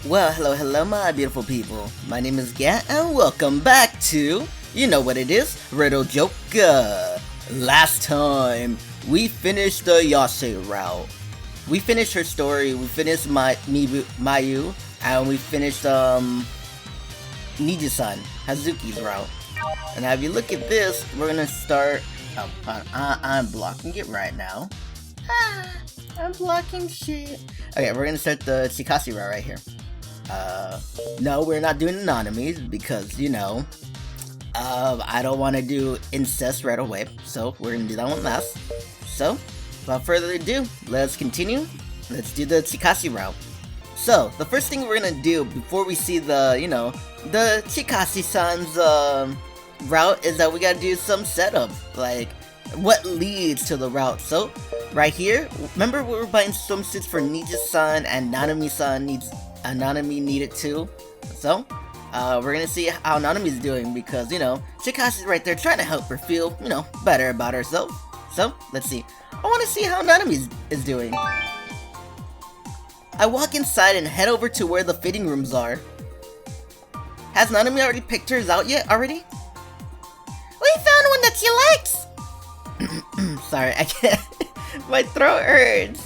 Well, hello my beautiful people. My name is Gat and welcome back to, you know what it is, Riddle Joker. Last time, we finished the Yase route. We finished her story, we finished Mayu, and we finished Niji-san, Hazuki's route. And now if you look at this, we're gonna start, I'm blocking it right now. I'm blocking shit. Okay, we're gonna start the Chikasi route right here. No, we're not doing anonymies because, you know, I don't want to do incest right away, so we're gonna do that one last. So, without further ado, let's continue. Let's do the Chikasi route. So, the first thing we're gonna do before we see the, you know, the Chikasi-san's, route is that we gotta do some setup, like, what leads to the route. So, right here, remember we were buying swimsuits for Niji-san and Nanami-san Nanami needed too. So, we're gonna see how Nanami's doing because, you know, Chikasi's right there trying to help her feel, you know, better about herself. So, let's see. I want to see how Nanami is doing. I walk inside and head over to where the fitting rooms are. Has Nanami already picked hers out yet already? We found one that she likes! Sorry, I can't. My throat hurts.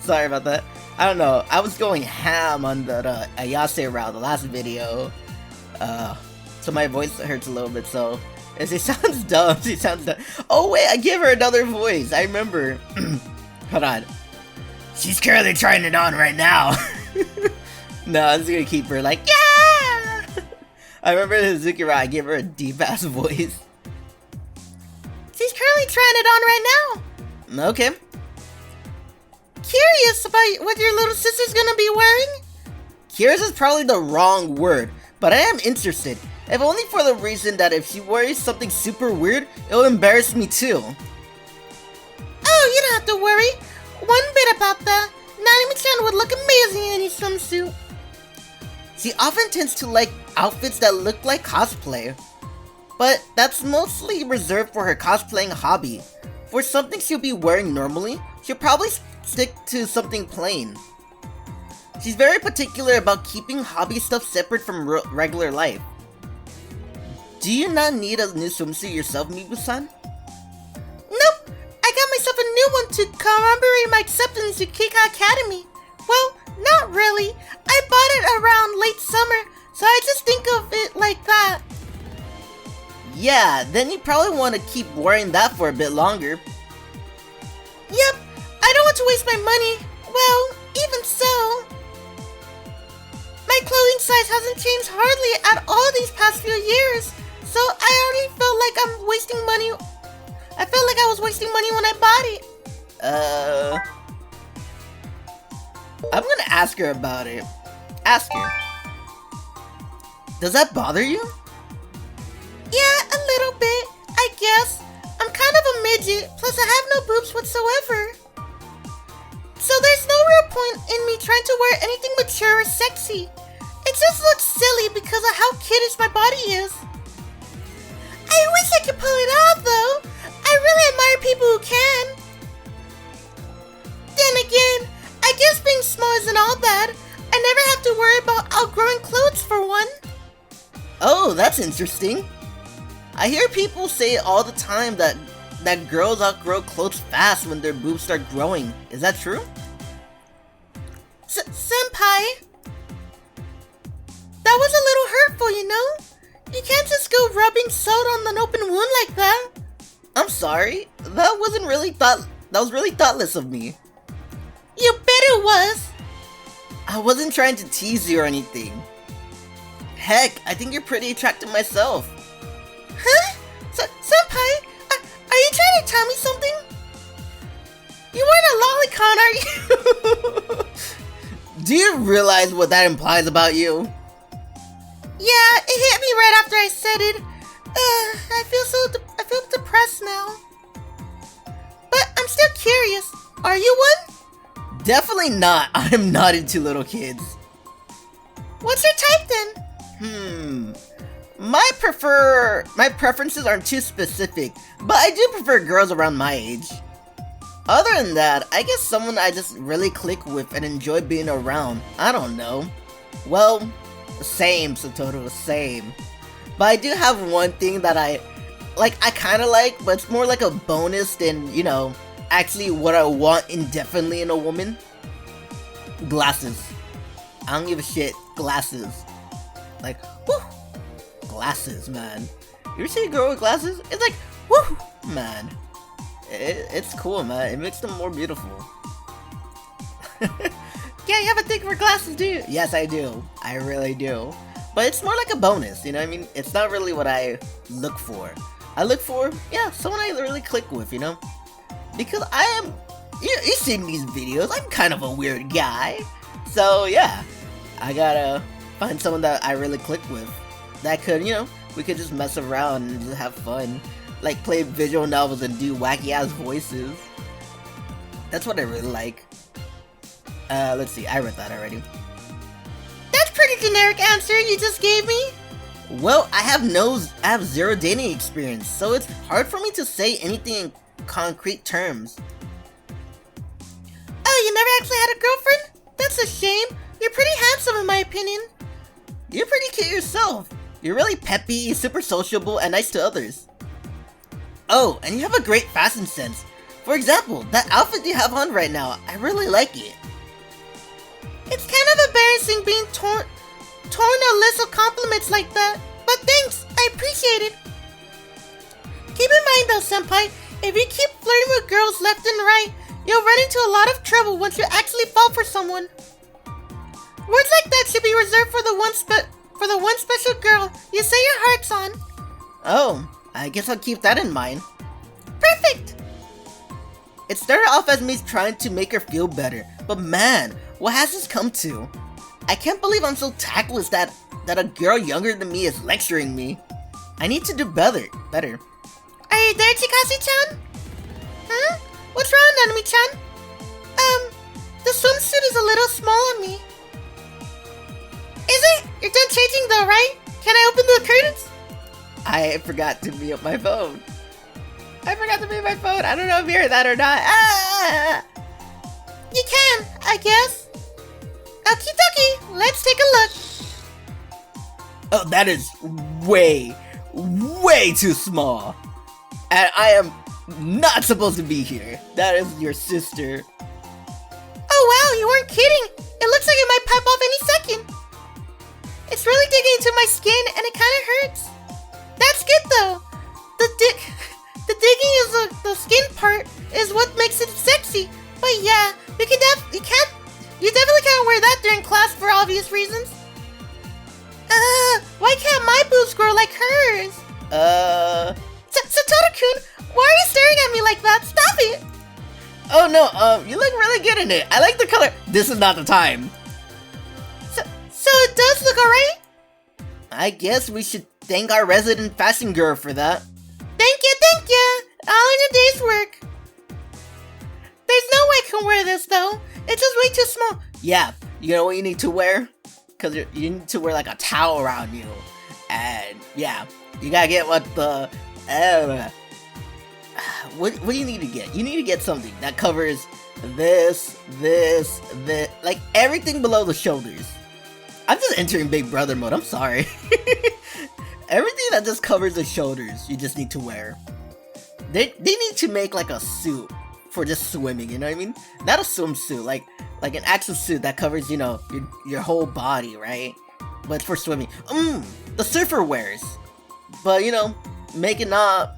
Sorry about that. I don't know. I was going ham on the Ayase route, the last video. So my voice hurts a little bit, so she sounds dumb. She sounds dumb. Oh wait, I give her another voice. I remember. Hold on. She's currently trying it on right now. No, I'm just gonna keep her like, yeah! I remember the Hazuki route, I gave her a deep-ass voice. She's currently trying it on right now. Okay. Curious about what your little sister's gonna be wearing? Curious is probably the wrong word, but I am interested. If only for the reason that if she wears something super weird, it'll embarrass me too. Oh, you don't have to worry. One bit about that. Nanami-chan would look amazing in any swimsuit. She often tends to like outfits that look like cosplay, but that's mostly reserved for her cosplaying hobby. For something she'll be wearing normally, she'll probably stick to something plain. She's very particular about keeping hobby stuff separate from regular life. Do you not need a new swimsuit yourself, Mibu-san? Nope! I got myself a new one to commemorate my acceptance to Kika Academy. Well, not really. I bought it around late summer, so I just think of it like that. Yeah, then you probably want to keep wearing that for a bit longer. Yep, I don't want to waste my money. Well, even so. My clothing size hasn't changed hardly at all these past few years, so I already felt like I'm wasting money. I felt like I was wasting money when I bought it. I'm gonna ask her about it. Ask her. Does that bother you? Yeah, a little bit, I guess. I'm kind of a midget, plus I have no boobs whatsoever. So there's no real point in me trying to wear anything mature or sexy. It just looks silly because of how kiddish my body is. I wish I could pull it off though. I really admire people who can. Then again, I guess being small isn't all bad. I never have to worry about outgrowing clothes for one. Oh, that's interesting. I hear people say all the time that girls outgrow clothes fast when their boobs start growing. Is that true? Senpai? That was a little hurtful, you know? You can't just go rubbing salt on an open wound like that. I'm sorry. That was really thoughtless of me. You bet it was. I wasn't trying to tease you or anything. Heck, I think you're pretty attractive myself. Huh? Senpai, are you trying to tell me something? You weren't a lolicon, are you? Do you realize what that implies about you? Yeah, it hit me right after I said it. I feel depressed now. But I'm still curious. Are you one? Definitely not. I'm not into little kids. What's your type then? My preferences aren't too specific, but I do prefer girls around my age. Other than that, I guess someone I just really click with and enjoy being around. I don't know. Well, same, Satoru, same. But I do have one thing that I kinda like, but it's more like a bonus than, you know, actually what I want indefinitely in a woman. Glasses. I don't give a shit. Glasses. Like, woo! Glasses, man. You ever see a girl with glasses? It's like, woo! Man. It's cool, man. It makes them more beautiful. Yeah, you have a thing for glasses, do you? Yes, I do. I really do. But it's more like a bonus, you know what I mean? It's not really what I look for. I look for, yeah, someone I really click with, you know? Because I am, you've seen these videos, I'm kind of a weird guy. So, yeah, I gotta find someone that I really click with. That could, you know, we could just mess around and just have fun. Like, play visual novels and do wacky-ass voices. That's what I really like. Let's see, I read that already. That's pretty generic answer you just gave me. Well, I have zero dating experience, so it's hard for me to say anything in concrete terms. Oh, you never actually had a girlfriend? That's a shame. You're pretty handsome in my opinion. You're pretty cute yourself. You're really peppy, super sociable, and nice to others. Oh, and you have a great fashion sense. For example, that outfit you have on right now, I really like it. It's kind of embarrassing being torn a list of compliments like that, but thanks, I appreciate it. Keep in mind though, senpai, if you keep flirting with girls left and right, you'll run into a lot of trouble once you actually fall for someone. Words like that should be reserved for the one special girl you say your heart's on. Oh, I guess I'll keep that in mind. Perfect! It started off as me trying to make her feel better, but man, what has this come to? I can't believe I'm so tactless that a girl younger than me is lecturing me. I need to do better. Are you there, Chikasi-chan? Huh? What's wrong, Nanami-chan? The swimsuit is a little small on me. Is it? You're done changing though, right? Can I open the curtains? I forgot to mute my phone. I don't know if you heard that or not. Ah! You can, I guess. Okie dokie, let's take a look. Oh, that is way too small. And I am not supposed to be here. That is your sister. Oh wow, you weren't kidding. It looks like it might pop off any second. It's really digging into my skin and it kind of hurts. That's good though. The digging is the skin part is what makes it sexy. But yeah, you definitely can't wear that during class for obvious reasons. Why can't my boobs grow like hers? Satoru-kun, why are you staring at me like that? Stop it! Oh no, you look really good in it. I like the color. This is not the time. So it does look alright? I guess we should thank our resident fashion girl for that. Thank you. All in a day's work. There's no way I can wear this though. It's just way too small. Yeah, you know what you need to wear? Because you need to wear like a towel around you. And yeah, you gotta get what the... what do you need to get? You need to get something that covers this, like everything below the shoulders. I'm just entering Big Brother mode, I'm sorry. Everything that just covers the shoulders, you just need to wear. They need to make like a suit for just swimming, you know what I mean? Not a swimsuit, like an actual suit that covers, you know, your whole body, right? But it's for swimming. The surfer wears. But, you know, make it not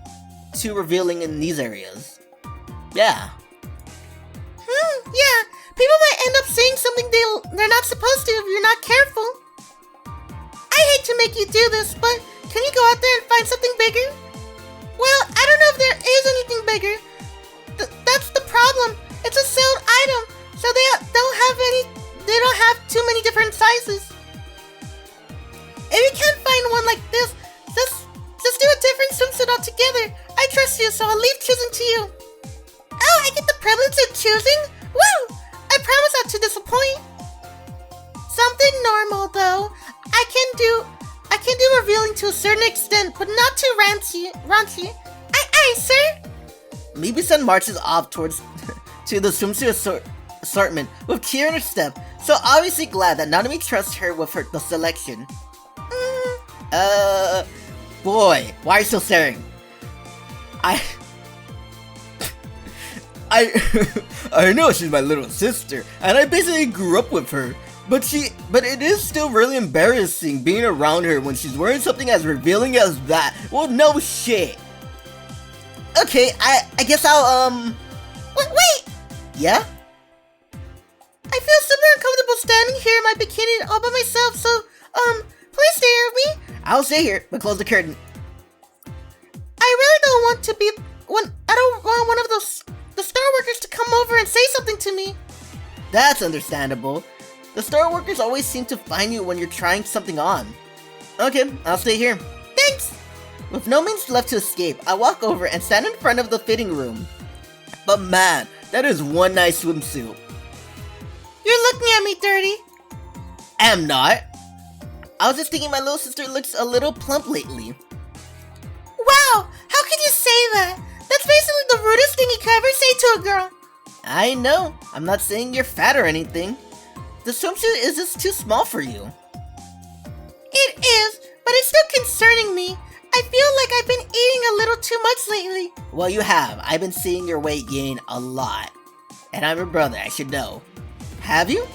too revealing in these areas. Yeah. Yeah. People might end up saying something they're not supposed to if you're not careful. I hate to make you do this, but can you go out there and find something bigger? Well, I don't know if there is anything bigger. That's the problem. It's a sealed item, so they don't have too many different sizes. If you can't find one like this, just do a different swimsuit altogether. I trust you, so I'll leave choosing to you. Oh, I get the privilege of choosing? Woo! I promise not to disappoint. Something normal though. I can do revealing to a certain extent, but not too raunchy. Aye, sir. Mibi-san marches off towards to the swimsuit assortment with tear in her step, so obviously glad that Nanami trusts her with the selection. Boy, why are you still staring? I know she's my little sister, and I basically grew up with her, but it is still really embarrassing being around her when she's wearing something as revealing as that. Well, no shit. Okay, I guess I'll, Wait! Yeah? I feel super uncomfortable standing here in my bikini all by myself, so, please stay here with me. I'll stay here, but close the curtain. I really don't want to be I don't want one of the store workers to come over and say something to me. That's understandable. The store workers always seem to find you when you're trying something on. Okay, I'll stay here. Thanks! With no means left to escape, I walk over and stand in front of the fitting room. But man, that is one nice swimsuit. You're looking at me dirty. I'm not. I was just thinking my little sister looks a little plump lately. Wow, how can you say that? That's basically the rudest thing you could ever say to a girl. I know, I'm not saying you're fat or anything. The swimsuit is just too small for you. It is, but it's still concerning me. I feel like I've been eating a little too much lately. Well, you have. I've been seeing your weight gain a lot. And I'm your brother, I should know. Have you?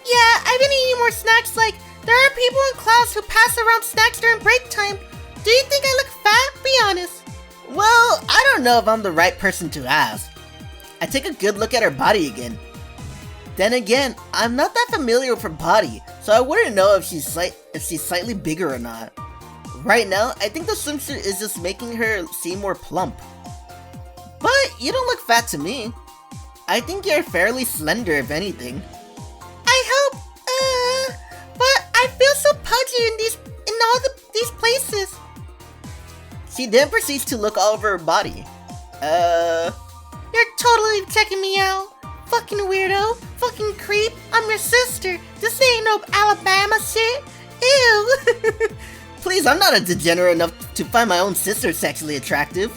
Yeah, I've been eating more snacks. Like, there are people in class who pass around snacks during break time. Do you think I look fat? Be honest. Well, I don't know if I'm the right person to ask. I take a good look at her body again. Then again, I'm not that familiar with her body, so I wouldn't know if she's slightly bigger or not. Right now, I think the swimsuit is just making her seem more plump. But you don't look fat to me. I think you're fairly slender, if anything. I hope, but I feel so pudgy in all these places. She then proceeds to look all over her body. You're totally checking me out. Fucking weirdo. Fucking creep. I'm your sister. This ain't no Alabama shit. Ew. Please, I'm not a degenerate enough to find my own sister sexually attractive.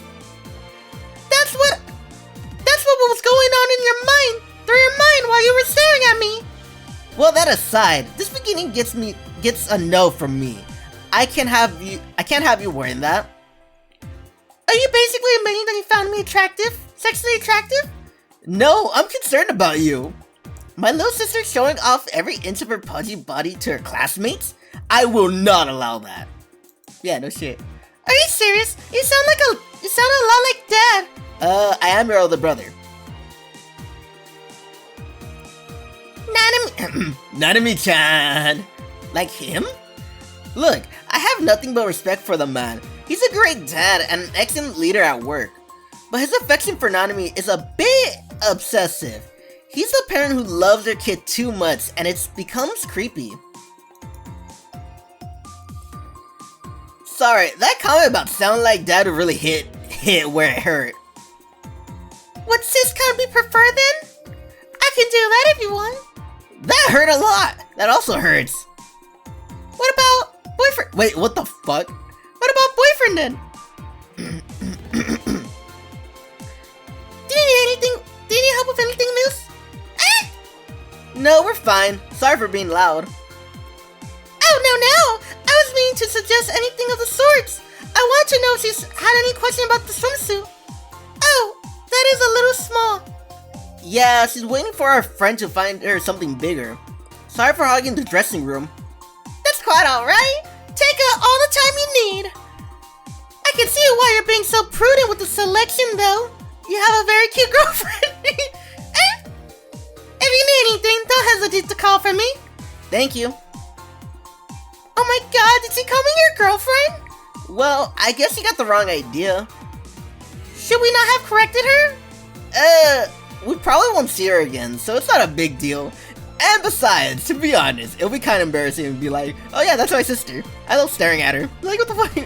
That's what was going on in your mind, through your mind while you were staring at me. Well, that aside, this bikini gets a no from me. I can't have you wearing that. Are you basically admitting that you found me attractive? Sexually attractive? No, I'm concerned about you. My little sister showing off every inch of her pudgy body to her classmates? I will not allow that. Yeah, no shit. Are you serious? You sound a lot like Dad. I am your older brother. Nanami-chan. Like him? Look, I have nothing but respect for the man. He's a great dad and an excellent leader at work. But his affection for Nanami is a bit obsessive. He's a parent who loves their kid too much, and it becomes creepy. Sorry, that comment about sounding like Dad really hit where it hurt. Would sis kind of be preferred then? I can do that if you want. That hurt a lot. That also hurts. What about boyfriend? Wait, what the fuck? What about boyfriend then? Do you need help with anything, Moose? No, we're fine. Sorry for being loud. Oh, no. I was meaning to suggest anything of the sorts. I wanted to know if she's had any question about the swimsuit. Oh, that is a little small. Yeah, she's waiting for our friend to find her something bigger. Sorry for hogging the dressing room. That's quite alright. Take all the time you need. I can see why you're being so prudent with the selection, though. You have a very cute girlfriend. If you need anything, don't hesitate to call for me. Thank you. Oh my god, did she call me your girlfriend? Well, I guess you got the wrong idea. Should we not have corrected her? We probably won't see her again, so it's not a big deal. And besides, to be honest, it'll be kind of embarrassing to be like, oh yeah, that's my sister. I love staring at her. Like, what the fuck?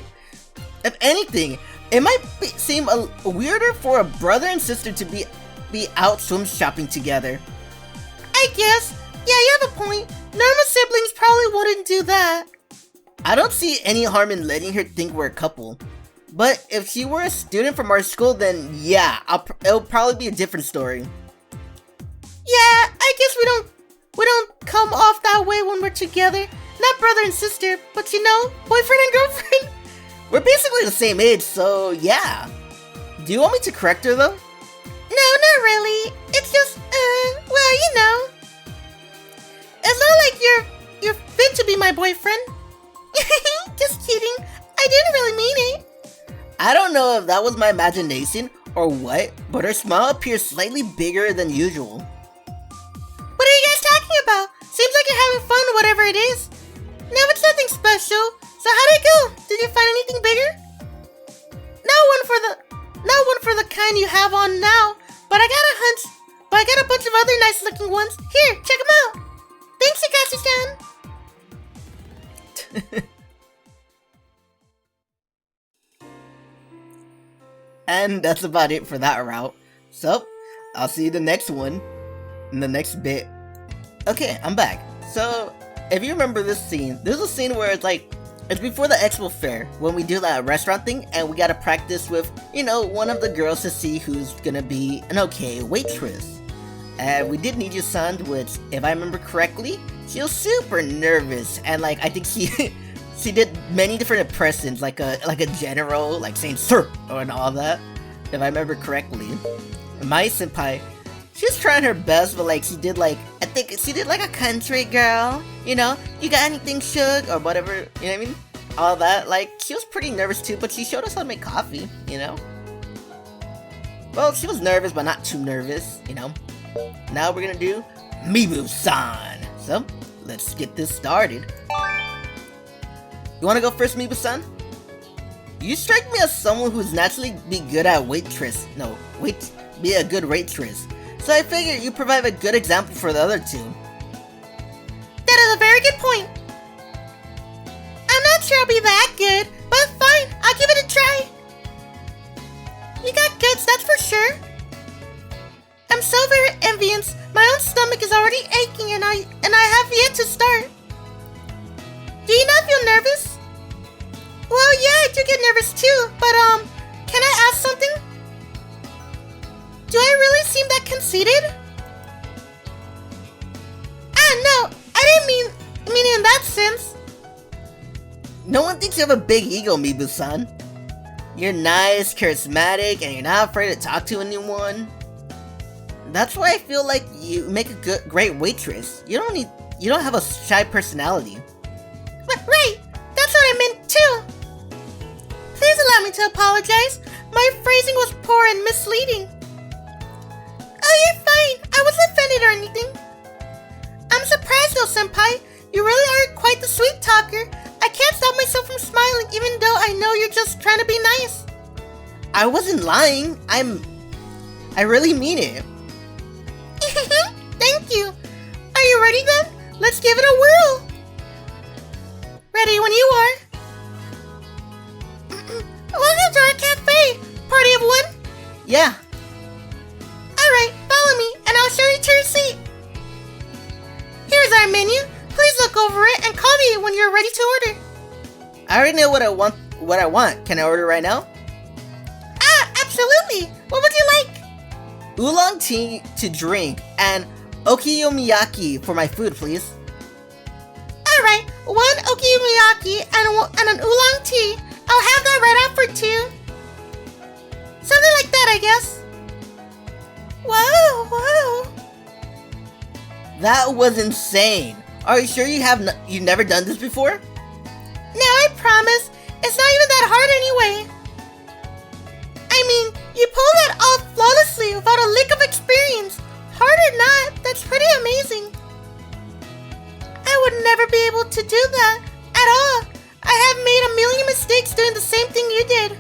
If anything, it might seem weirder for a brother and sister to be out swim shopping together. I guess. Yeah, you have a point. Normal siblings probably wouldn't do that. I don't see any harm in letting her think we're a couple. But if she were a student from our school, then yeah, it'll probably be a different story. Yeah, I guess we don't come off that way when we're together. Not brother and sister, but you know, boyfriend and girlfriend. We're basically the same age, so yeah. Do you want me to correct her though? No, not really. It's just, well, you know. It's not like you're fit to be my boyfriend. Just kidding. I didn't really mean it. I don't know if that was my imagination or what, but her smile appears slightly bigger than usual. What are you guys talking about? Seems like you're having fun, whatever it is. No, it's nothing special. So how'd it go? Did you find anything bigger? Not one for the kind you have on now, but I got a hunch. But I got a bunch of other nice looking ones. Here, check them out. Thanks, Hikashi-chan. And that's about it for that route. So, I'll see you the next one, in the next bit. Okay, I'm back. So, if you remember this scene, there's a scene where it's like, it's before the expo fair, when we do that restaurant thing, and we gotta practice with, you know, one of the girls to see who's gonna be an okay waitress. And we did Niju-san, which, if I remember correctly, she was super nervous, and like, I think she did many different impressions, like a general, like saying "sir" and all that, if I remember correctly. My senpai, she was trying her best, but like she did like, I think she did like a country girl, you know, you got anything, Shug, or whatever, you know what I mean? All that, like, she was pretty nervous too, but she showed us how to make coffee, you know? Well, she was nervous, but not too nervous, you know? Now we're gonna do Mibu-san. So, let's get this started. You wanna go first, Mibu-san? You strike me as someone who's naturally be good at be a good waitress. So I figure you provide a good example for the other two. That is a very good point. I'm not sure I'll be that good, but fine, I'll give it a try. You got guts, that's for sure. I'm so very envious. My own stomach is already aching and I have yet to start. Do you not feel nervous? Well, yeah, I do get nervous too, but can I ask something? Do I really seem that conceited? No, I didn't mean in that sense. No one thinks you have a big ego, Mibu-san. You're nice, charismatic, and you're not afraid to talk to anyone. That's why I feel like you make a great waitress. You don't have a shy personality. Right, that's what I meant too. Please allow me to apologize. My phrasing was poor and misleading. Oh, you're fine. I wasn't offended or anything. I'm surprised though, senpai. You really are quite the sweet talker. I can't stop myself from smiling even though I know you're just trying to be nice. I wasn't lying. I really mean it. Thank you. Are you ready then? Let's give it a whirl. Ready when you are. Welcome to our cafe. Party of one? Yeah. Alright, follow me and I'll show you to your seat. Here's our menu. Please look over it and call me when you're ready to order. I already know what I want. Can I order right now? Absolutely. What would you like? Oolong tea to drink and okonomiyaki for my food, please. Alright, one okonomiyaki and an oolong tea. I'll have that right out for two. Something like that, I guess. Whoa. That was insane. Are you sure you've never done this before? No, I promise. It's not even that hard anyway. I mean, you pull that off flawlessly without a lick of experience. Hard or not, that's pretty amazing. I would never be able to do that at all. I have made a million mistakes doing the same thing you did.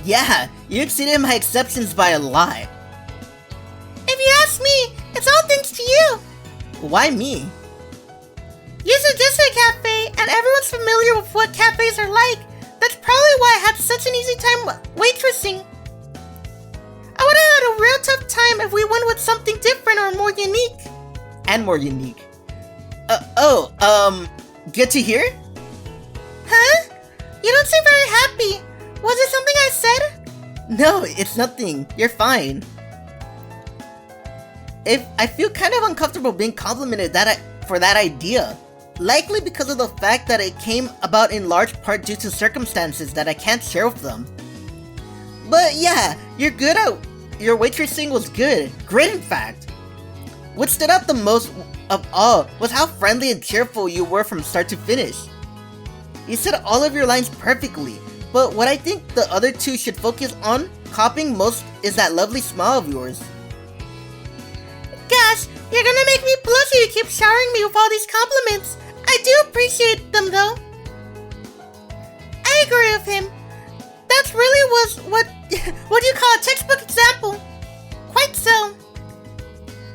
Yeah, you exceeded my exceptions by a lot. If you ask me, it's all thanks to you. Why me? You suggested a cafe, and everyone's familiar with what cafes are like. That's probably why I had such an easy time waitressing. I would have had a real tough time if we went with something different or more unique. And more unique. Good to hear? Huh? You don't seem very happy. Was it something I said? No, it's nothing. You're fine. I feel kind of uncomfortable being complimented for that idea. Likely because of the fact that it came about in large part due to circumstances that I can't share with them. But yeah, your waitressing was good. Great, in fact. What stood out the most of all was how friendly and cheerful you were from start to finish. You said all of your lines perfectly, but what I think the other two should focus on copying most is that lovely smile of yours. Gosh, you're gonna make me blush if you keep showering me with all these compliments. I do appreciate them though. I agree with him. That really was what do you call a textbook example? Quite so.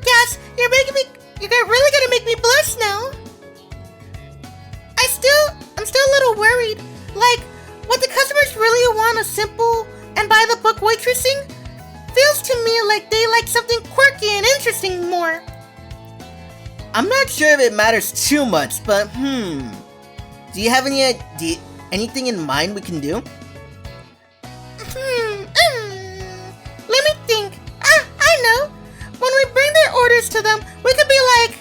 Gosh, you're really gonna make me blush now. I'm still a little worried. Like, what the customers really want a simple and by the book waitressing feels to me like they like something quirky and interesting more. I'm not sure if it matters too much, but do you have anything in mind we can do? Let me think. I know. When we bring their orders to them, we could be like,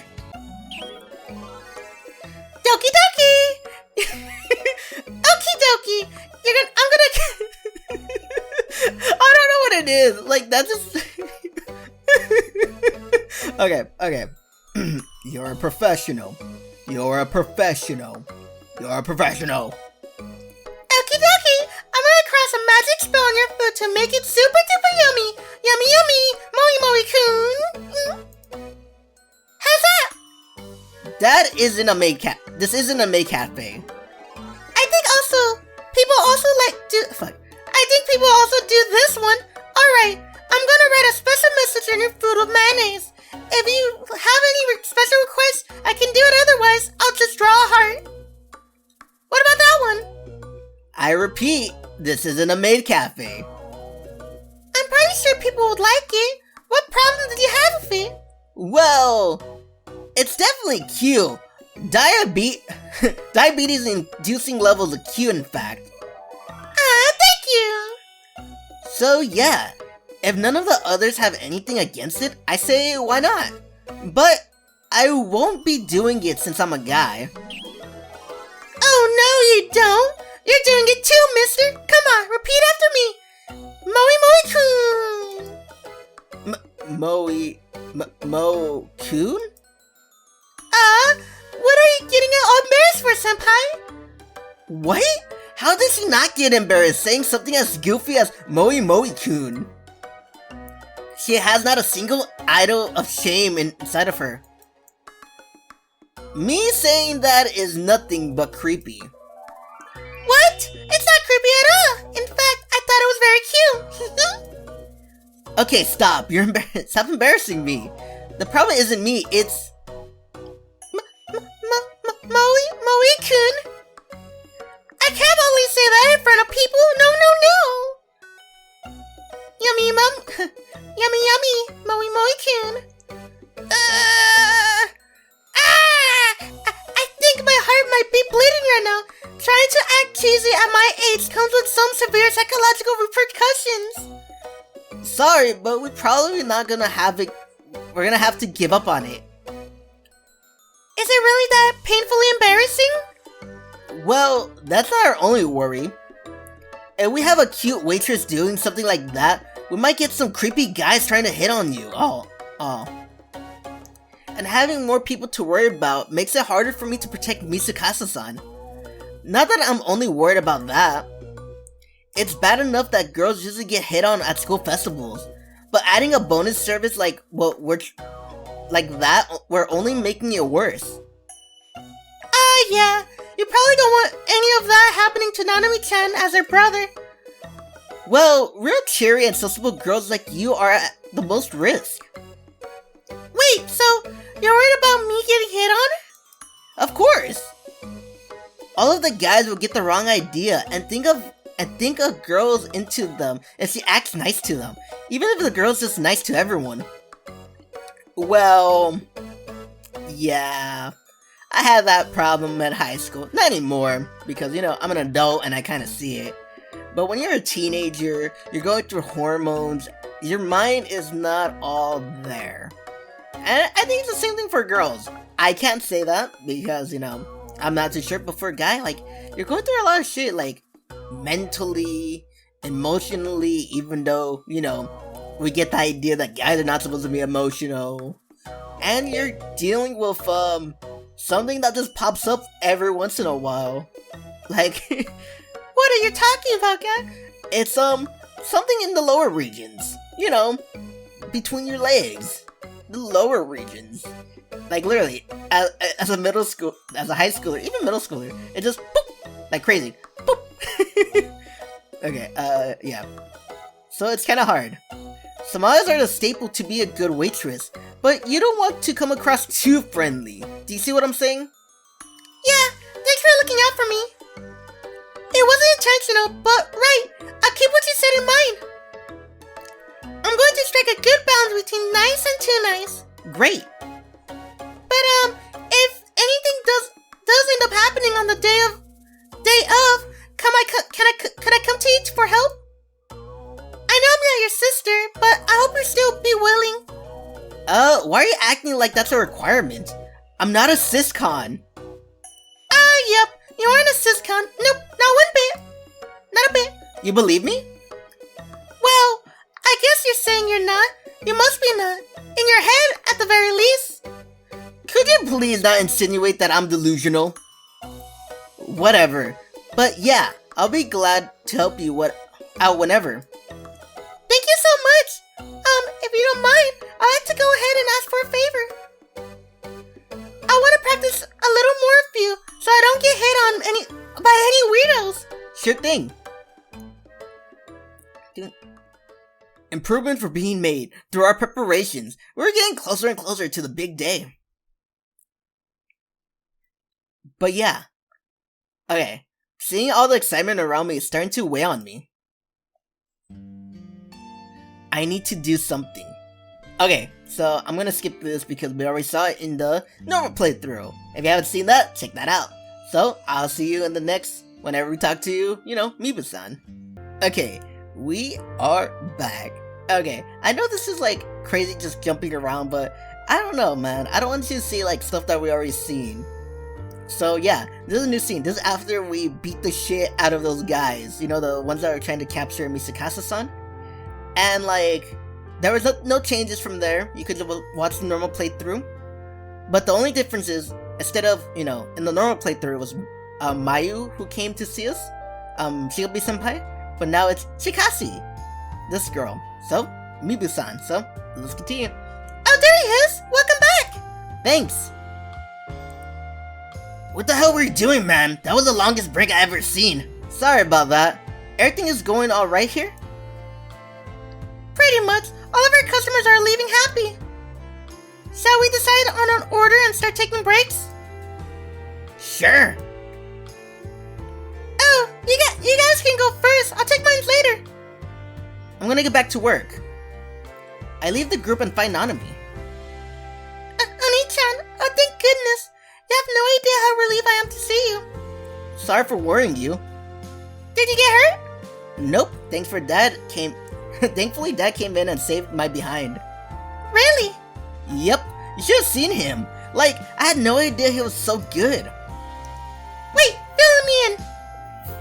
Doki doki! Okie dokie! I'm gonna... I don't know what it is. Like, that's just... Okay. You're a professional. You're a professional. Okie dokie! I'm gonna cast a magic spell on your food to make it super duper yummy! Yummy yummy! Moi moi-kun! How's that? That isn't a maid cat. This isn't a maid cafe. I think people also do this one. Alright, I'm gonna write a special message on your food with mayonnaise. If you have any special requests, I can do it, otherwise, I'll just draw a heart. What about that one? I repeat, this isn't a maid cafe. I'm pretty sure people would like it. What problem did you have with it? Well, it's definitely cute. Diabetes-inducing levels of cute, in fact. Thank you! So yeah, if none of the others have anything against it, I say why not? But I won't be doing it since I'm a guy. Oh no you don't! You're doing it too, mister! Come on, repeat after me! Mo-kun? What are you getting all embarrassed for, senpai? What? How did she not get embarrassed saying something as goofy as Moi-kun? She has not a single idol of shame inside of her. Me saying that is nothing but creepy. What? It's not creepy at all! In fact, I thought it was very cute! Okay, stop. Stop embarrassing me. The problem isn't me, it's... Moi-kun? I can't always say that in front of people! No! Yummy, Moi-kun. I think my heart might be bleeding right now. Trying to act cheesy at my age comes with some severe psychological repercussions. Sorry, but we're probably not gonna have it. We're gonna have to give up on it. Is it really that painfully embarrassing? Well, that's not our only worry. If we have a cute waitress doing something like that, we might get some creepy guys trying to hit on you. Oh. And having more people to worry about makes it harder for me to protect Misukasa-san. Not that I'm only worried about that. It's bad enough that girls usually get hit on at school festivals, but adding a bonus service like we're only making it worse. Yeah. You probably don't want any of that happening to Nanami-chan as her brother. Well, real cheery and sociable girls like you are at the most risk. Wait, so you're worried about me getting hit on? Of course. All of the guys will get the wrong idea and think a girl's into them if she acts nice to them, even if the girl's just nice to everyone. Well, yeah. I had that problem at high school. Not anymore, because, I'm an adult and I kind of see it. But when you're a teenager, you're going through hormones, your mind is not all there. And I think it's the same thing for girls. I can't say that because, I'm not too sure, but for a guy, like, you're going through a lot of shit, like, mentally, emotionally, even though, we get the idea that guys are not supposed to be emotional. And you're dealing with, something that just pops up every once in a while. Like, what are you talking about, guy? It's, something in the lower regions. Between your legs. The lower regions. Like, literally, as a high schooler, even middle schooler, it just, boop, like crazy. Boop. Okay, yeah. So it's kinda hard. Smiles are the staple to be a good waitress, but you don't want to come across too friendly. Do you see what I'm saying? Yeah, thanks for looking out for me. It wasn't intentional, but right, I'll keep what you said in mind. I'm going to strike a good balance between nice and too nice. Great. But if anything does end up happening on the day of, could I come to you for help? I know I'm not your sister, but I hope you'll still be willing. Why are you acting like that's a requirement? I'm not a siscon. Yep, you aren't a siscon. Nope, not one bit. Not a bit. You believe me? Well, I guess you're saying you're not. You must be not. In your head, at the very least. Could you please not insinuate that I'm delusional? Whatever. But yeah, I'll be glad to help you out whenever. Thank you so much. If you don't mind, I'd like to go ahead and ask for a favor. I want to practice a little more of you, so I don't get hit on by any weirdos. Sure thing. Improvements were being made through our preparations. We're getting closer and closer to the big day. But yeah. Okay. Seeing all the excitement around me is starting to weigh on me. I need to do something. Okay, so I'm gonna skip this because we already saw it in the normal playthrough. If you haven't seen that, check that out. So, I'll see you in the next, whenever we talk to you, Mibu-san. Okay, we are back. Okay, I know this is like crazy just jumping around, but I don't know, man. I don't want you to see like stuff that we already seen. So yeah, this is a new scene. This is after we beat the shit out of those guys. The ones that are trying to capture Misakasa-san. And like, there was no changes from there. You could watch the normal playthrough. But the only difference is, instead of, in the normal playthrough it was Mayu who came to see us. Shigobi-senpai. But now it's Chikasi. This girl. So, Mibu-san. So, let's continue. Oh, there he is! Welcome back! Thanks! What the hell were you doing, man? That was the longest break I ever seen. Sorry about that. Everything is going alright here? Pretty much. All of our customers are leaving happy. Shall we decide on an order and start taking breaks? Sure. Oh, you guys can go first. I'll take mine later. I'm gonna get back to work. I leave the group and find Nanami. Oni-chan, oh thank goodness. You have no idea how relieved I am to see you. Sorry for worrying you. Did you get hurt? Nope, Thankfully Dad came in and saved my behind. Really? Yep, you should have seen him. Like, I had no idea he was so good. Wait, fill me in.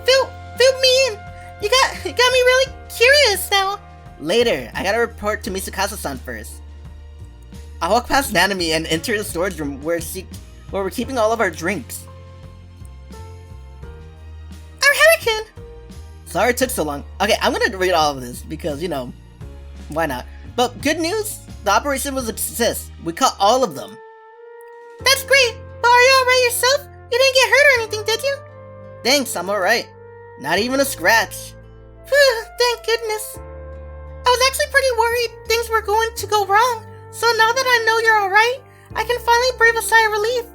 Fill me in. You got me really curious now. Later, I gotta report to Misakasa-san first. I walk past Nanami and enter the storage room where we're keeping all of our drinks. Arihara-kun! Sorry it took so long. Okay, I'm gonna read all of this because, why not? But good news, the operation was a success. We caught all of them. That's great, but are you alright yourself? You didn't get hurt or anything, did you? Thanks, I'm alright. Not even a scratch. Phew, thank goodness. I was actually pretty worried things were going to go wrong, so now that I know you're alright, I can finally breathe a sigh of relief.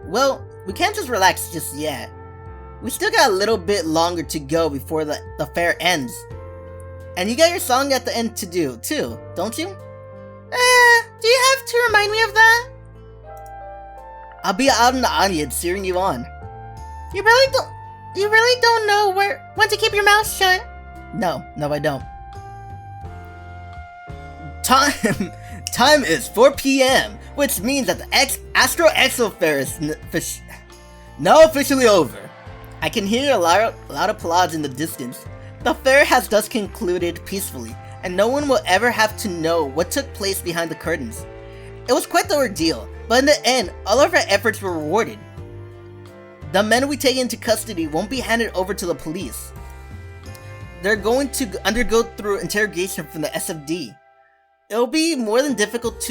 Well, we can't just relax just yet. We still got a little bit longer to go before the fair ends. And you got your song at the end to do, too, don't you? Do you have to remind me of that? I'll be out in the audience cheering you on. You really don't know when to keep your mouth shut. No, I don't. Time is 4 p.m., which means that the Astral Exo Fair is now officially over. I can hear a loud applause in the distance. The fair has thus concluded peacefully, and no one will ever have to know what took place behind the curtains. It was quite the ordeal, but in the end, all of our efforts were rewarded. The men we take into custody won't be handed over to the police. They're going to undergo through interrogation from the SFD. It'll be more than difficult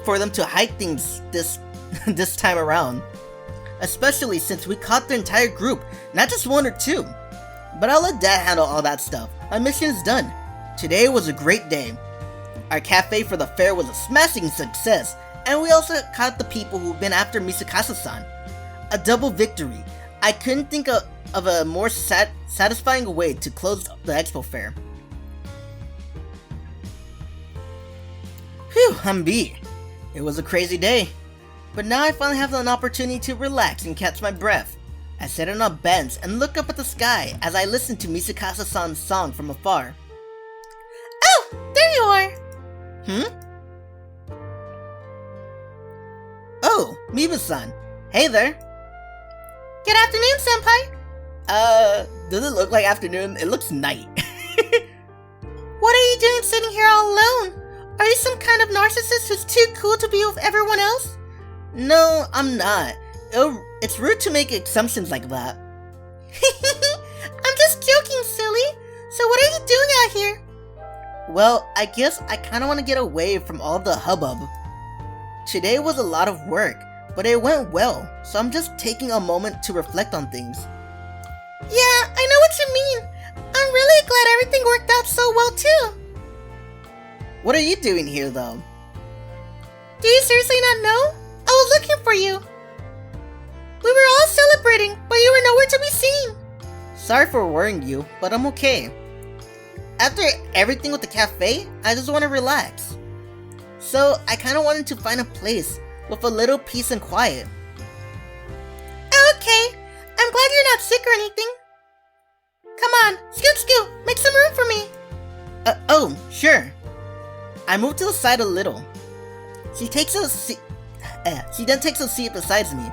for them to hide things this time around. Especially since we caught the entire group, not just one or two. But I'll let Dad handle all that stuff. My mission is done. Today was a great day. Our cafe for the fair was a smashing success, and we also caught the people who've been after Misakasa-san. A double victory. I couldn't think of a more satisfying way to close the expo fair. Phew, I'm beat. It was a crazy day. But now I finally have an opportunity to relax and catch my breath. I sit on a bench and look up at the sky as I listen to Misakasa-san's song from afar. Oh, there you are! Oh, Miba-san. Hey there. Good afternoon, senpai. Does it look like afternoon? It looks night. What are you doing sitting here all alone? Are you some kind of narcissist who's too cool to be with everyone else? No, I'm not. It's rude to make assumptions like that. I'm just joking, silly. So what are you doing out here? Well, I guess I kinda wanna get away from all the hubbub. Today was a lot of work, but it went well, so I'm just taking a moment to reflect on things. Yeah, I know what you mean. I'm really glad everything worked out so well too. What are you doing here though? Do you seriously not know? I was looking for you. We were all celebrating, but you were nowhere to be seen. Sorry for worrying you, but I'm okay. After everything with the cafe, I just want to relax. So I kind of wanted to find a place with a little peace and quiet. Okay, I'm glad you're not sick or anything. Come on, scoot, make some room for me. Oh, sure. I moved to the side a little. She then takes a seat beside me.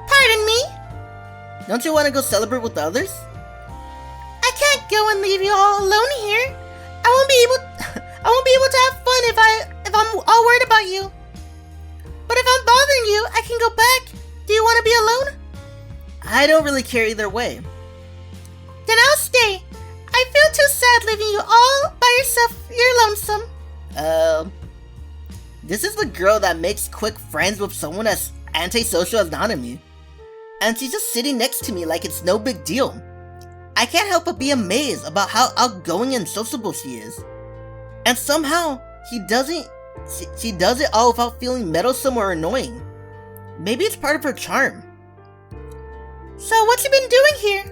Pardon me? Don't you want to go celebrate with the others? I can't go and leave you all alone here. I won't be able to have fun if I'm all worried about you. But if I'm bothering you, I can go back. Do you want to be alone? I don't really care either way. Then I'll stay. I feel too sad leaving you all by yourself. You're lonesome. This is the girl that makes quick friends with someone as antisocial as Nanami. And she's just sitting next to me like it's no big deal. I can't help but be amazed about how outgoing and sociable she is. And somehow, she does it all without feeling meddlesome or annoying. Maybe it's part of her charm. So what you been doing here?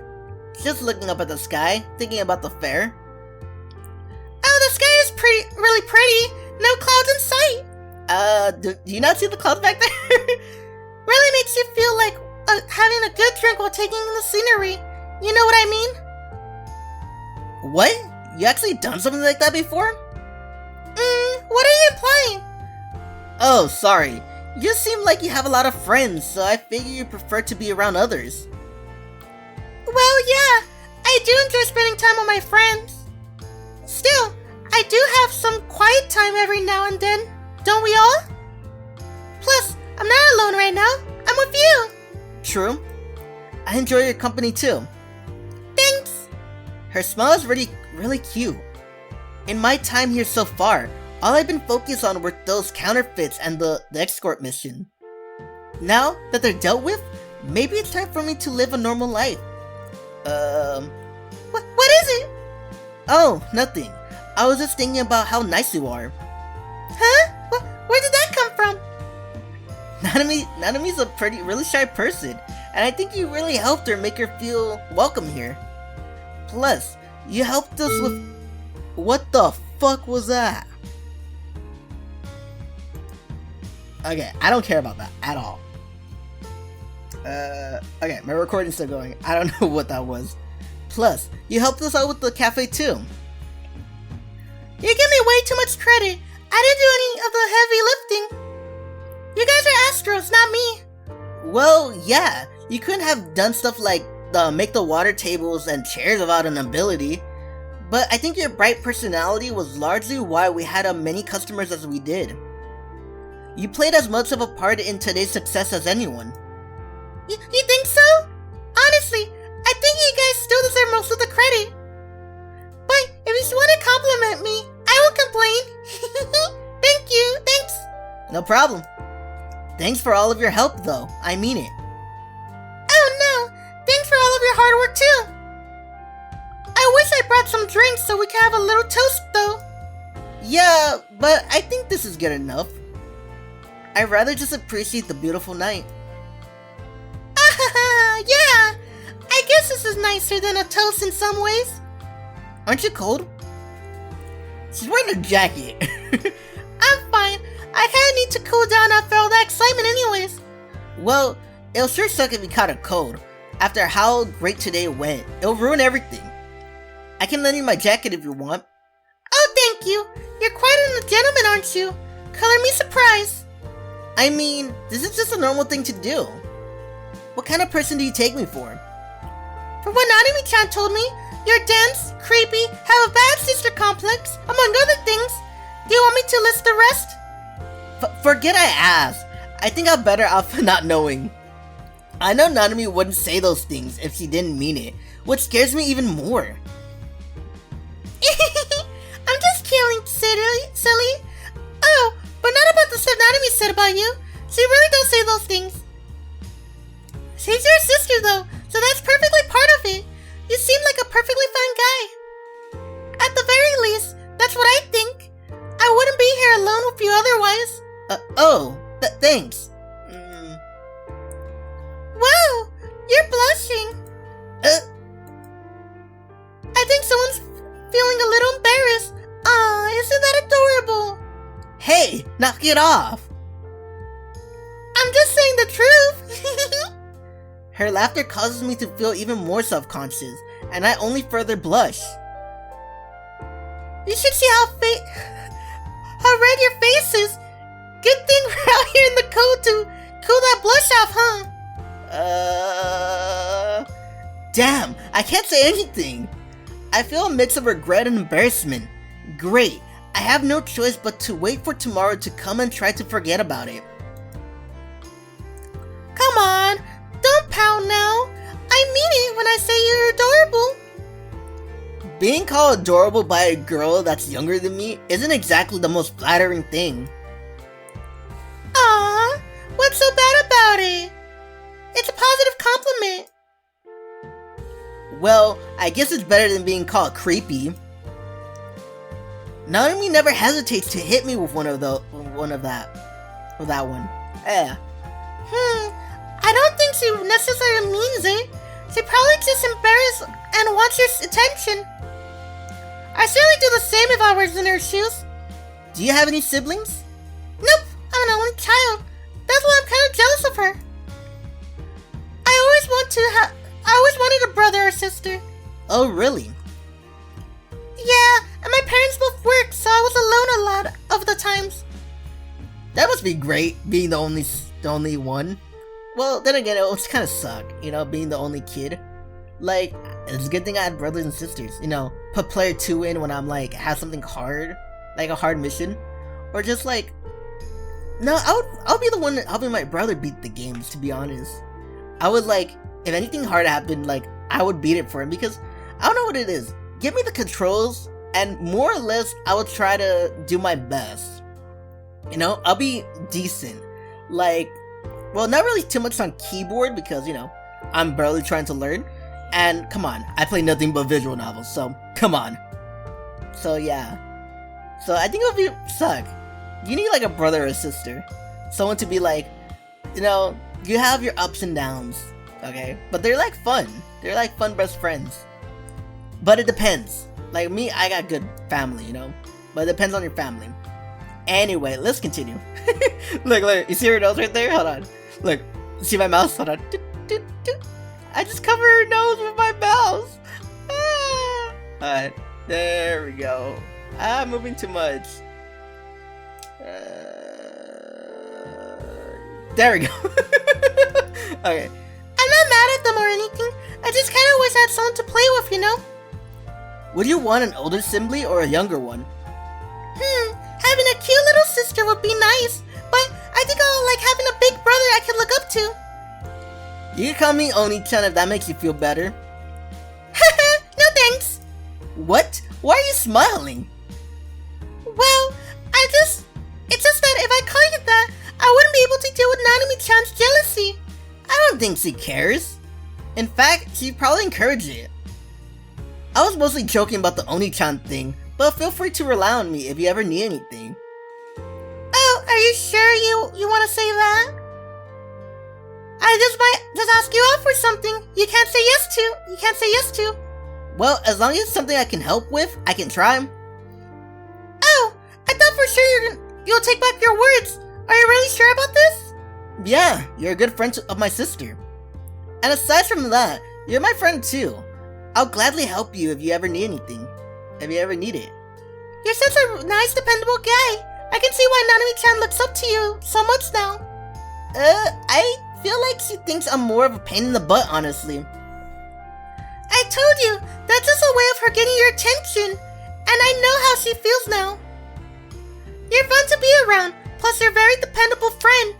Just looking up at the sky, thinking about the fair. Oh, the sky is really pretty. No clouds in sight. Do you not see the clouds back there? Really makes you feel like having a good drink while taking in the scenery. You know what I mean? What? You actually done something like that before? What are you implying? Oh, sorry. You just seem like you have a lot of friends, so I figure you prefer to be around others. Well, yeah. I do enjoy spending time with my friends. Still, I do have some quiet time every now and then. Don't we all? Plus, I'm not alone right now. I'm with you. True. I enjoy your company too. Thanks. Her smile is really cute. In my time here so far, all I've been focused on were those counterfeits and the escort mission. Now that they're dealt with, maybe it's time for me to live a normal life. What is it? Oh, nothing. I was just thinking about how nice you are. Huh? Where did that come from? Nanami's a really shy person, and I think you really helped her make her feel welcome here. Plus, you helped us with... What the fuck was that? Okay, I don't care about that at all. Okay, my recording's still going. I don't know what that was. Plus, you helped us out with the cafe too. You give me way too much credit. I didn't do any of the heavy lifting. You guys are Astrals, not me. Well, yeah, you couldn't have done stuff like make the water tables and chairs without an ability. But I think your bright personality was largely why we had as many customers as we did. You played as much of a part in today's success as anyone. You think so? Honestly, I think you guys still deserve most of the credit. But if you want to compliment me, I won't complain. Thank you, thanks. No problem. Thanks for all of your help though, I mean it. Oh no, thanks for all of your hard work too. I wish I brought some drinks so we could have a little toast though. Yeah, but I think this is good enough. I'd rather just appreciate the beautiful night. Yeah, I guess this is nicer than a toast in some ways. Aren't you cold? She's wearing a jacket. I'm fine. I kinda need to cool down after all that excitement anyways. Well, it'll sure suck if you caught a cold. After how great today went, it'll ruin everything. I can lend you my jacket if you want. Oh, thank you. You're quite a gentleman, aren't you? Color me surprised. I mean, this is just a normal thing to do. What kind of person do you take me for? For what Nanami-chan told me, you're dense, creepy, have a bad sister complex, among other things. Do you want me to list the rest? Forget I asked. I think I'm better off not knowing. I know Nanami wouldn't say those things if she didn't mean it, which scares me even more. I'm just kidding, silly. Oh, but not about the stuff Nanami said about you. She really does say those things. She's your sister though, so that's perfectly part of it. You seem like a perfectly fine guy. At the very least, that's what I think. I wouldn't be here alone with you otherwise. Thanks. Wow, you're blushing. I think someone's feeling a little embarrassed. Aw, isn't that adorable? Hey, knock it off. I'm just saying the truth. Her laughter causes me to feel even more self-conscious, and I only further blush. You should see how red your face is. Good thing we're out here in the cold to cool that blush off, huh? Damn, I can't say anything. I feel a mix of regret and embarrassment. Great, I have no choice but to wait for tomorrow to come and try to forget about it. Come on, don't pout now. I mean it when I say you're adorable. Being called adorable by a girl that's younger than me isn't exactly the most flattering thing. Aww, what's so bad about it? It's a positive compliment. Well, I guess it's better than being called creepy. Nanami never hesitates to hit me with that one. Yeah. I don't think she necessarily means it. She probably just embarrassed and wants your attention. I certainly do the same if I was in her shoes. Do you have any siblings? Nope, I'm an only child. That's why I'm kind of jealous of her. I always wanted a brother or sister. Oh, really? Yeah, and my parents both work, so I was alone a lot of the times. That must be great, being the only one. Well, then again, it would kind of suck, being the only kid. Like, it's a good thing I had brothers and sisters, put player 2 in when I'm like, have something hard, like a hard mission. Or just like, no, I'll be the one helping my brother beat the games, to be honest. I would like, if anything hard happened, like, I would beat it for him because I don't know what it is. Give me the controls and more or less I will try to do my best. I'll be decent. Like, well, not really too much on keyboard because, I'm barely trying to learn. And come on, I play nothing but visual novels, so come on. So yeah. So I think it would suck. You need like a brother or a sister. Someone to be like, you have your ups and downs, okay? But they're like fun. They're like fun best friends. But it depends. Like me, I got good family, But it depends on your family. Anyway, let's continue. Look, you see her nose right there? Hold on. Look, see my mouse? Hold on. I just cover her nose with my mouse. Alright, there we go. I'm moving too much. There we go. Okay. I'm not mad at them or anything. I just kind of wish I had someone to play with, you know? Would you want an older sibling or a younger one? Having a cute little sister would be nice, but I think I'll like having a big brother I can look up to. You can call me Oni-chan if that makes you feel better. No thanks. What? Why are you smiling? Well, it's just that if I call you that, I wouldn't be able to deal with Nanami-chan's jealousy. I don't think she cares. In fact, she'd probably encourage it. I was mostly joking about the Oni-chan thing, but feel free to rely on me if you ever need anything. Oh, are you sure you want to say that? I just might just ask you out for something you can't say yes to. Well, as long as it's something I can help with, I can try. Oh, I thought for sure you'll take back your words. Are you really sure about this? Yeah, you're a good friend of my sister. And aside from that, you're my friend too. I'll gladly help you if you ever need anything. If you ever need it. You're such a nice, dependable guy. I can see why Nanami-chan looks up to you so much now. I feel like she thinks I'm more of a pain in the butt, honestly. I told you, that's just a way of her getting your attention. And I know how she feels now. You're fun to be around, plus you're a very dependable friend.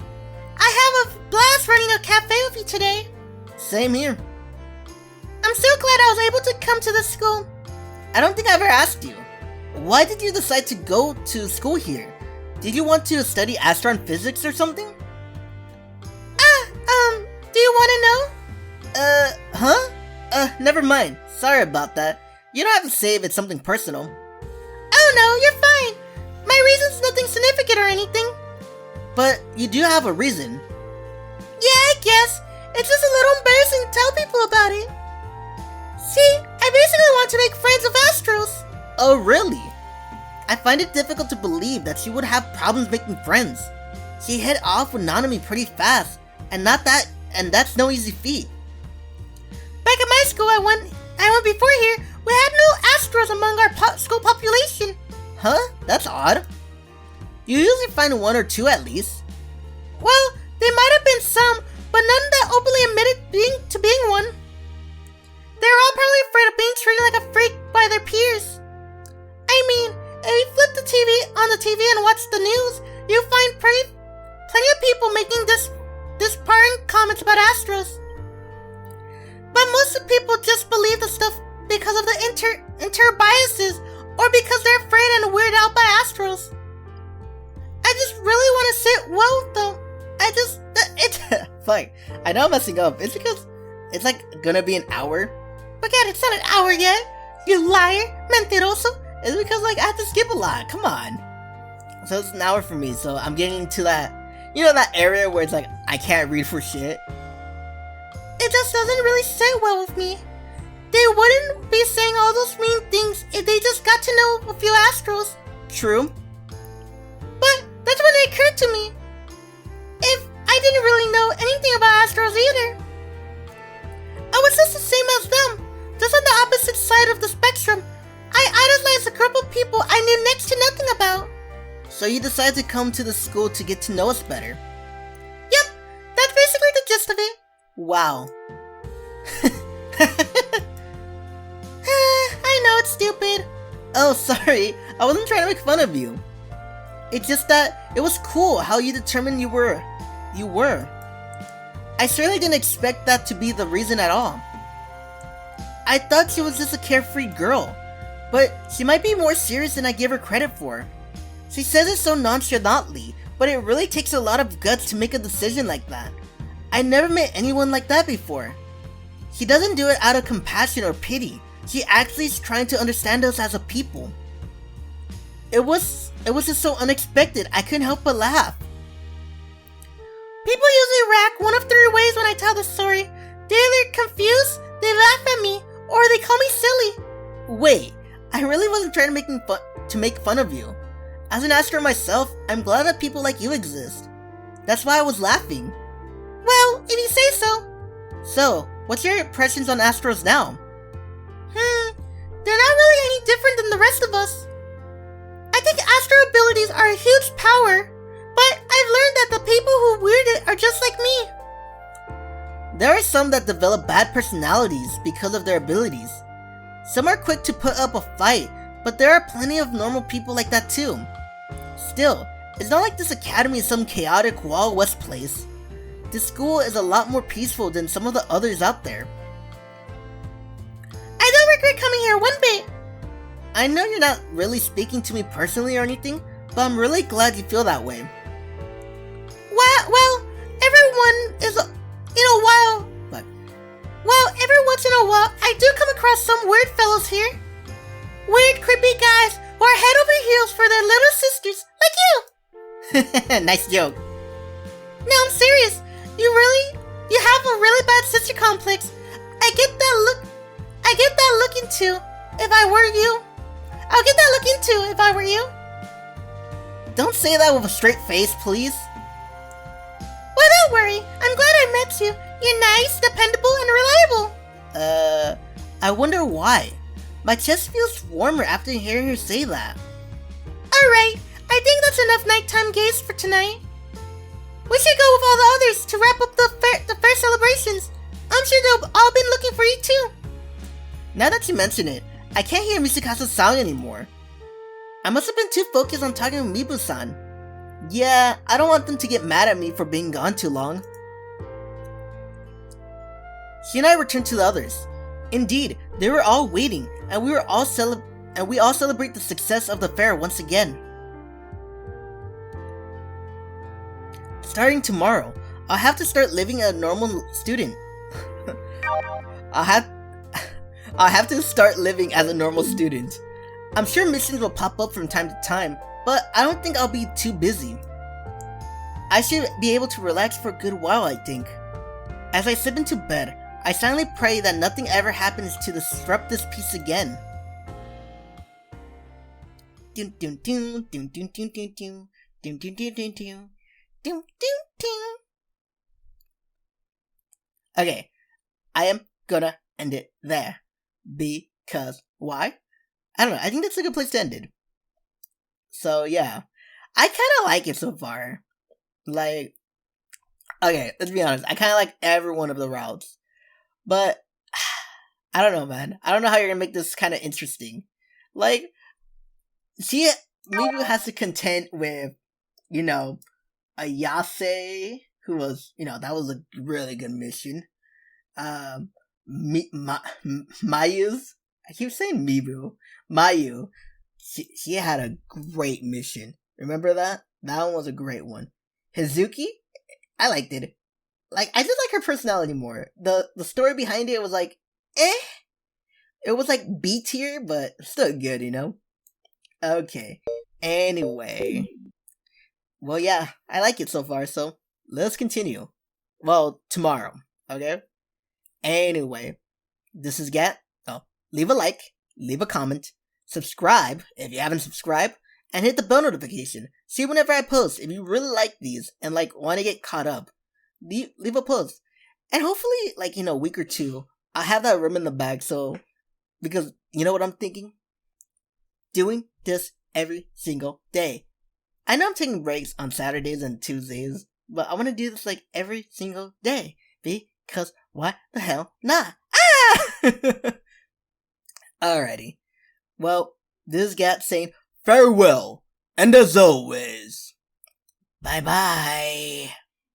I have a blast running a cafe with you today. Same here. I'm so glad I was able to come to the school. I don't think I ever asked you. Why did you decide to go to school here? Did you want to study Astron physics or something? Do you want to know? Never mind. Sorry about that. You don't have to say if it's something personal. Oh no, you're fine. My reason's nothing significant or anything. But you do have a reason. Yeah, I guess. It's just a little embarrassing to tell people about it. See, I basically want to make friends with Astrals. Oh, really? I find it difficult to believe that she would have problems making friends. She hit off with Nanami pretty fast, and that's no easy feat. Back at my school I went before here, we had no Astrals among our school population. Huh? That's odd. You usually find one or two at least. Well, there might have been some, but none that openly admitted being one. They were all probably afraid of being treated like a freak by their peers. I mean, if you flip the TV on the TV and watch the news, you'll find plenty of people making disparaging comments about Astrals. But most of the people just believe the stuff because of the inter biases, or because they're afraid and weirded out by Astrals. I just really want to sit well with them. It's Fine. I know I'm messing up. It's because it's like gonna be an hour. Forget it's not an hour yet. You liar, mentiroso. It's because like I have to skip a lot. Come on. So it's an hour for me. So I'm getting to that, that area where it's like I can't read for shit. It just doesn't really sit well with me. They wouldn't be saying all those mean things if they just got to know a few Astrals. True. But that's when it occurred to me. If I didn't really know anything about Astrals either, I was just the same as them, just on the opposite side of the spectrum. I idolized a group of people I knew next to nothing about. So you decided to come to the school to get to know us better. Yep, that's basically the gist of it. Wow. I know it's stupid. Oh, sorry. I wasn't trying to make fun of you. It's just that it was cool how you determined you were. I certainly didn't expect that to be the reason at all. I thought she was just a carefree girl, but she might be more serious than I give her credit for. She says it so nonchalantly, but it really takes a lot of guts to make a decision like that. I never met anyone like that before. She doesn't do it out of compassion or pity. She actually is trying to understand us as a people. It was just so unexpected, I couldn't help but laugh. People usually react one of three ways when I tell the story. They're either confused, they laugh at me, or they call me silly. Wait, I really wasn't trying to make fun of you. As an Astron myself, I'm glad that people like you exist. That's why I was laughing. Well, if you say so. So, what's your impressions on Astrals now? They're not really different than the rest of us. I think astral abilities are a huge power, but I've learned that the people who wield it are just like me. There are some that develop bad personalities because of their abilities. Some are quick to put up a fight, but there are plenty of normal people like that too. Still, it's not like this academy is some chaotic Wild West place. This school is a lot more peaceful than some of the others out there. I don't regret coming here one bit. I know you're not really speaking to me personally or anything, but I'm really glad you feel that way. Well, everyone is, every once in a while, I do come across some weird fellows here. Weird, creepy guys who are head over heels for their little sisters, like you. Nice joke. No, I'm serious. You have a really bad sister complex. I get that look into if I were you. I'll get that look into if I were you. Don't say that with a straight face, please. Well, don't worry. I'm glad I met you. You're nice, dependable, and reliable. I wonder why. My chest feels warmer after hearing her say that. Alright, I think that's enough nighttime gaze for tonight. We should go with all the others to wrap up the fair celebrations. I'm sure they've all been looking for you too. Now that you mention it, I can't hear Misakasa's song anymore. I must have been too focused on talking with Mibu-san. Yeah, I don't want them to get mad at me for being gone too long. She and I returned to the others. Indeed, they were all waiting, and we all celebrate the success of the fair once again. Starting tomorrow, I'll have to start living as a normal student. I'll have to start living as a normal student. I'm sure missions will pop up from time to time, but I don't think I'll be too busy. I should be able to relax for a good while, I think. As I slip into bed, I silently pray that nothing ever happens to disrupt this peace again. Okay, I am gonna end it there. Because why? I don't know, I think that's a good place to end it. So yeah, I kinda like it so far. Like, okay, let's be honest, I kinda like every one of the routes. But, I don't know, man. I don't know how you're gonna make this kinda interesting. Like, Mibu has to contend with, a Yase, who was, that was a really good mission. Mayu's, I keep saying Mibu. Mayu, she had a great mission. Remember that? That one was a great one. Hizuki, I liked it. Like, I just like her personality more. The story behind it was like, It was like B tier, but still good, Okay. Anyway. Well, yeah, I like it so far, so let's continue. Well, tomorrow, okay? Anyway, this is Gat. Oh, leave a like, leave a comment, subscribe if you haven't subscribed, and hit the bell notification. See whenever I post. If you really like these and want to get caught up, leave a post. And hopefully, a week or two, I'll have that room in the bag, so, because, you know what I'm thinking? Doing this every single day. I know I'm taking breaks on Saturdays and Tuesdays, but I want to do this, every single day. Because, why the hell not? Ah! Alrighty. Well, this is Gat saying farewell, and as always, bye-bye.